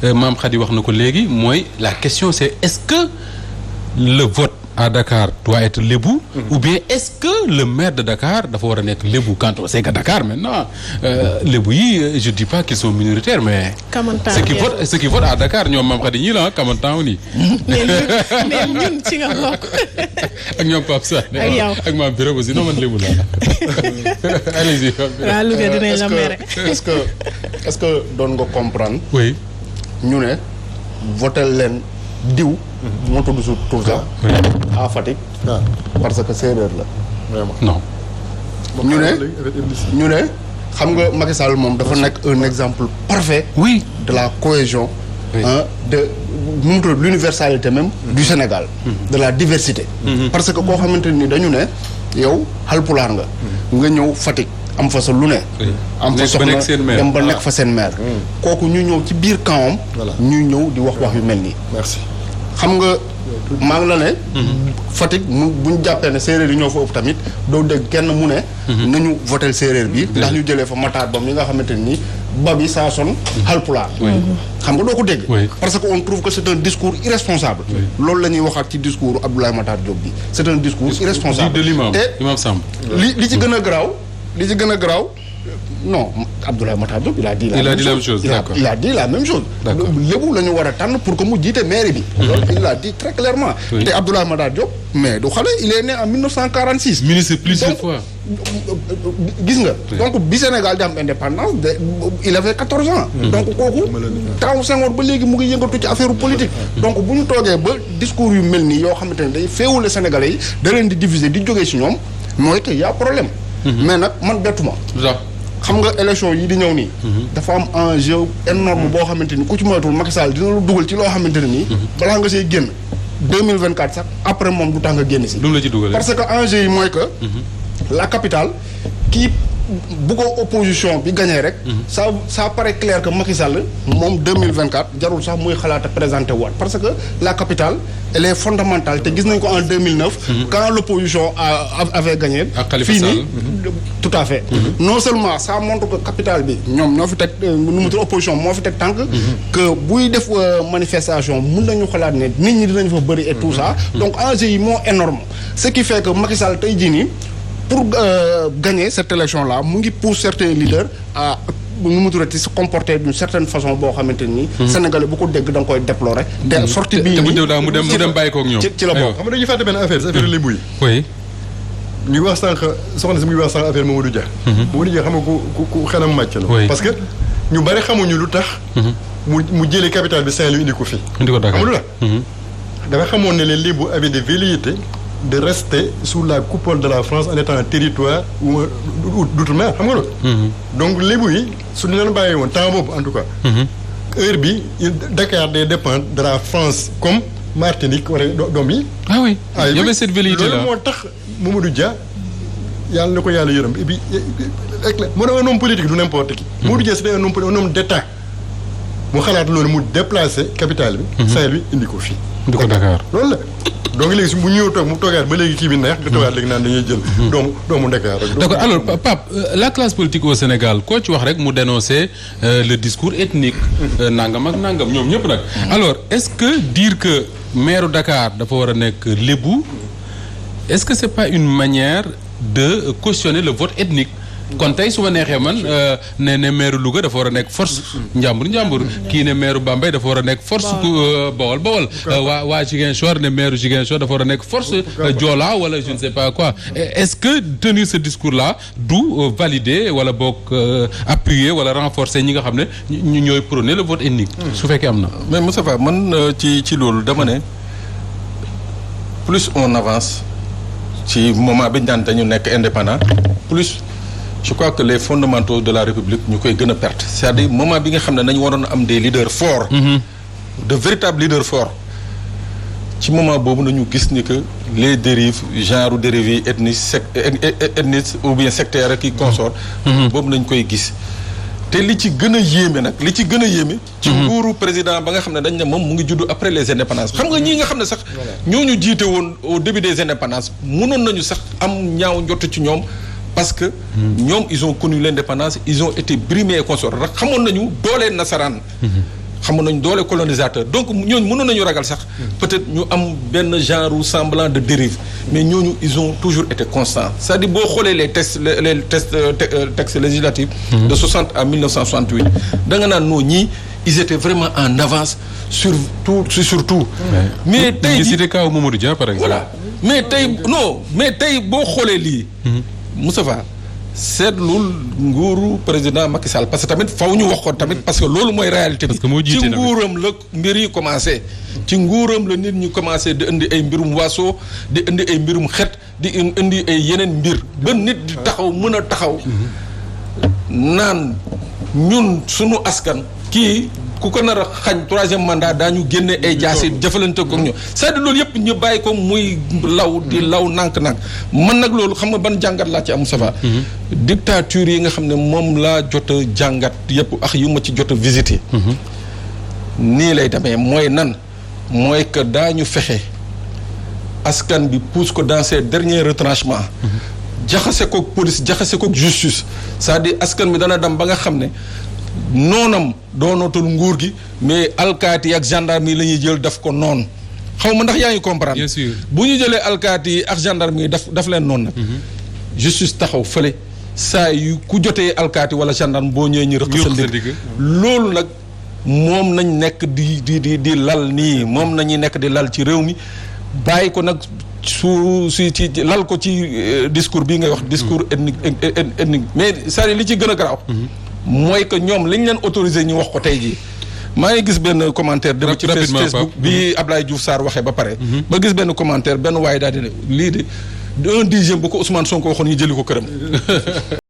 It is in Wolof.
Mame Khady wax na ko léegi mooy la question c'est est-ce que le vote à Dakar doit être lébu ou bien est-ce que le maire de Dakar dafa war a nekk lébu quand on sait que Dakar maintenant lébu yi je dis pas qu'ils sont minoritaires mais ceux qui votent à Dakar ñoom Mame Khady ñii la Kamantan nii mais ñun ci nga bokk ak ñoom Pape Sané ak yow ak Mame Birame aussi non man lébu la allez-y waaw Louga dinañ la mere est-ce que doon nga comprendre oui ñu ne votel leen diw moo tudd su tur sax à Fatick parce que séeréer la vraiment non ñu ne xam nga Macky Sall moom dafa nekk un exemple parfait oui de la cohésion de l'universalité même du Sénégal de la diversité parce que koo xamante ni dañu ne yow Halpulaar nga ñëw Fatick am fa sa lu ne am fa soxna dem ba nekk fa seen maire kooku ñu ñëw ci biir campam ñuy ñëw di wax yu mel nii merci xam nga maa ngi la ne Fatick bu ñu jàppee ne séeréer yi ñoo fa ëpp tamit doo dégg kenn mu ne nañu votel séeréer bi ndax ñu jëlee fa Matar Ba mi nga xamante ni ba bi saa son Halpulaar xam nga doo ko dégg parce que on trouve que c'est un discours irresponsable loolu la ñuy waxaat ci discours Abdoulaye Matar Diop bi c'est un discours irresponsable de l'imam te Samb li ci gën a garaaw non Abdoulaye Matar Diop il a dit la même chose il a dit la même chose lébu la ñu war a tànn pour que mu jiite mairie bi loolu il l'a dit très clairement te Abdoulaye Matar Diop mais du xale il est né en 1946 ministre plusieurs fois gis nga donc bi Sénégal di am indépendance il avait 14 ans donc kooku taw Senghor ba léegi mu ngi yëngatu ci affaire politique donc bu ñu toogee ba discours yu mel nii yoo xamante ne day féewule Sénégalais yi da leen di diviser di jógee ci ñoom mooy que y a problème mais nag man bettuma xam nga élection yi di ñëw nii dafa am enjeu énorme boo xamante ni ku ci moytuwul Macky Sall dina la dugal ci loo xamante ne nii balaa nga see génn 2024 sax après moom du tax nga génn si parce que enjeu yi mooy que la capitale kii bu ko opposition bi gagné rek ça paraît clair que Macky Sall moom 2024 jarul sax muy xalaat a présenté waat parce que la capitale elle est fondamentale te gis nañ ko en 2009 quand l'opposition avait gagné fii nii tout à fait non seulement ça montre que capitale bi ñoom ñoo fi teg nu mu tudd opposition moo fi teg tànk que buy def manifestation mun nañu xalaat ne nit ñi dinañ fa bëri et tout ça donc enjeu yi moo énorme ce qui fait que Macky Sall tey jii nii pour gagner cette élection-là mu ngi pousse certains leaders à nu mu tuddati se comporter d'une certaine façon boo xamante ni Sénégalais bu ko dégg da nga koy déplorer te sortie bii mu dem bàyyi koog ñoom ci la bokk xam nga dañuy fàtte benn affaire affaire lébu yi oui ñu wax sànq soxna si mu ngi wax sànq affaire Mamadou Dia Mamadou Dia xam nga ku xelam màcc la parce que ñu bari xamuñu lu tax mu jëlee capitale bi Saint-Louis indi ko fii indi ko Dakar xam nga lu la dafa xamoon ne les lébu avaient des velléités de rester sous la coupole de la France en étant territoire ou d'outre-mer xam nga loolu donc lébu yi su ñu leen bàyyee woon temps boobu en tout cas heure bi Dakar day dépendre de la France comme Martinique wala doom yi ah oui il y avait cette velléité là loolu moo tax Mamadou Dia yàlla na ko yàlla yërëm et puis moo doon un homme politique du n'importe qui Mamadou Dia c'est un homme d'État mu xalaat loolu mu déplacé capitale bi Saint-Louis indi ko fii indi ko Dakar loolu la donc léegi bu ñëw toog mu toogaat ba léegi kii bi neex nga toogaat léegi naan dañuy jël doomu Dakar rek. d'accord alors Pape la classe politique au Sénégal koo ci wax rek mu dénoncer le discours ethnique nangam ak nangam ñoom ñëpp nag alors est-ce que dire que maire Dakar dafa war a nekk lébu est-ce que c'est pas une manière de cautionner le vote ethnique kon tey su ma neexee man ne maire Louga dafa war a nekk force njàmbur kii ne maire Bambey dafa war a nekk force Bawol waa Ziguinchor ne maire Ziguinchor dafa war a nekk force Joola wala je ne sais pas quoi est-ce que tenir ce discours-là du valider wala boog appuyer wala renforcer ñi nga xam ne ñu ñooy prôner le vote ethnique su fekkee am na mais Moustapha man ci loolu dama ne plus on avance ci moment bi ñu daan dañu nekk indépendant plus je crois que les fondamentaux de la République ñu koy gën a perte c'est-à-dire moment bi nga xam ne nañu waroon am des leaders forts de véritables leaders forts ci moment boobu nañu gis ni que les dérives genre dérives yi ethniques ou bien sectaires qui consort boobu nañ koy gis te li ci gën a yéeme nag li ci gën a yéeme ci nguuru président ba nga xam ne dañ ne moom mu ngi juddu après les indépendances xam nga ñii nga xam ne sax ñooñu jiite woon au début des indépendances mënoon nañu sax am ñaaw njott ci ñoom parce que ñoom ils ont connu l'indépendance ils ont été brimés et consorts rek xamoon nañu doolee nasaraan xamoon nañ doole colonisateur donc ñooñu mënoon nañu ragal sax peut-être ñu am benn genre semblant de dérive mais ñooñu ils ont toujours été constants c'est-à-dire boo xoolee les textes législatifs de 60 à 1968 da nga naan noo ñii ils étaient vraiment en avance sur tout. mais tey jii cité kaw Mamadou Dia par exemple. voilà mais tey boo xoolee lii. Moustapha seetlul nguuru président Macky Sall parce que tamit faw ñu wax ko tamit parce que loolu mooy réalité bi. parce que moo jiite ci nguuram la mbir yi commencé. ci nguuram la nit ñi commencé di indi ay mbirum waaso di indi ay mbirum xet di indi ay yeneen mbir ba nit di taxaw mën a taxaw. naan ñun sunu askan kii. ku ko nar a xañ troisième mandat daañu génne ay jaasi jëfalante ko ñu c'est-à-dire loolu yëpp ñu bàyyi ko muy law di law nànk-nànk man nag loolu xam nga ban jàngat laa ci am Moustapha dictature yi nga xam ne moom laa jot a jàngat yëpp ak yu ma ci jot a visité nii lay demee mooy nan mooy que daañu fexe askan bi pousse ko dans ses derniers retranchements jaxase kook police jaxase kook justice c'est-à-dire askan bi dana dem ba nga xam ne noonam doonatul nguur gi mais alkaati yi ak gendarme yi la ñuy jël daf ko noon xaw ma ndax yaa ngi comprendre. bien sûr bu ñu jëlee alkaati yi ak gendarme yi daf leen noonu nag. justice taxaw fële saa yu ku jotee alkaati wala gendarme boo ñëwee ñu rëq sa ndigg loolu nag moom nañ nekk di lal nii moom nañuy nekk di lal ci réew mi bàyyi ko nag ci lal ko ci discours bii ngay wax discours ethnique mais c'est-à-dire li ci gën a garaaw. mooy que ñoom liñ leen autorisé ñu wax ko tey jii maa ngi gis benn commentaire dem ci Facebook bi Ablaye Diouf Sarr waxee ba pare ba gis benn commentaire benn waaye daal di ne lii de 1/10 bu ko Ousmane Sonko waxoon ñu jëli ko këram